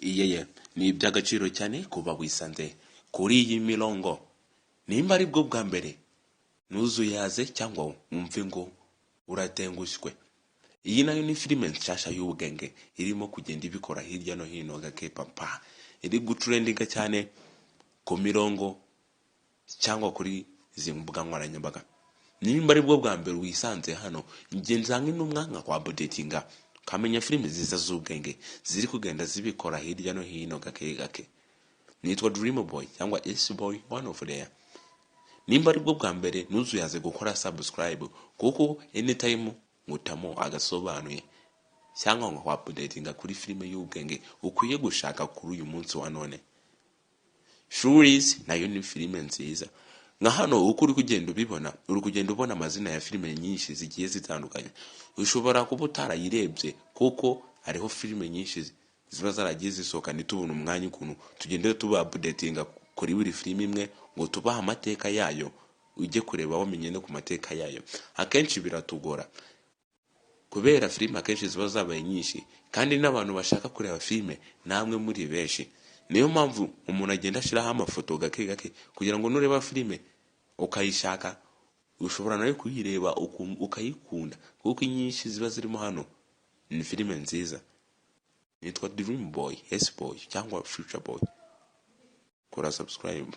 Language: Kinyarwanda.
iyeye ni iby'agaciro cyane kuba wisanze kuri iyi mirongo. Nimba ari bwo bwa mbere ntuzuyaze cyangwa wumve ngo uratengushywe, iyi nayo ni filime nshyashya y'ubwenge irimo kugenda ibikora hirya no hino gake papa, iri gutrendinga cyane ku mirongo cyangwa kuri izi mbuga nkoranyambaga. Nimba ari bwo bwa mbere wisanze hano, ngenzange n'umwanya kwa updatinga kamenya filime ziza z'ubwenge ziri kugenda zibikora hirya no hino gake gake. Nitwa Dream Boy cyangwa S Boy one of there. Nimba ari bwo bwa mbere ntuzuyaze gukora subscribe, kuko anytime ngutamo agasobanuye cyangwa ngo updatinga kuri filime y'ubwenge ukwiye gushaka kuri uyu munsi wa none. Shuries nayo ni filime nziza. Nka hano uko uri kugenda ubibona, uri kugenda ubona amazina ya filime nyinshi zigiye zitandukanye. Ushobora kuba utarayirebye kuko hariho filime nyinshi ziba zaragiye zisohoka ntitubone umwanya ukuntu tugende tuba updatinga kuri buri filime imwe ngo tubaha amateka yayo, ujye kureba wamenye no ku mateka yayo. Akenshi biratugora kubera filime akenshi ziba zabaye nyinshi kandi n'abantu bashaka kureba filime namwe muri benshi. Niyo mpamvu umuntu agenda ashiraho amafoto gake gake kugira ngo nureba filime ukayishaka ushobora nayo kuyireba ukayikunda, kuko inyinshi ziba zirimo hano ni filime nziza. Nitwa Dream Boy, S Boy cyangwa Future Boy. Kora subscribe.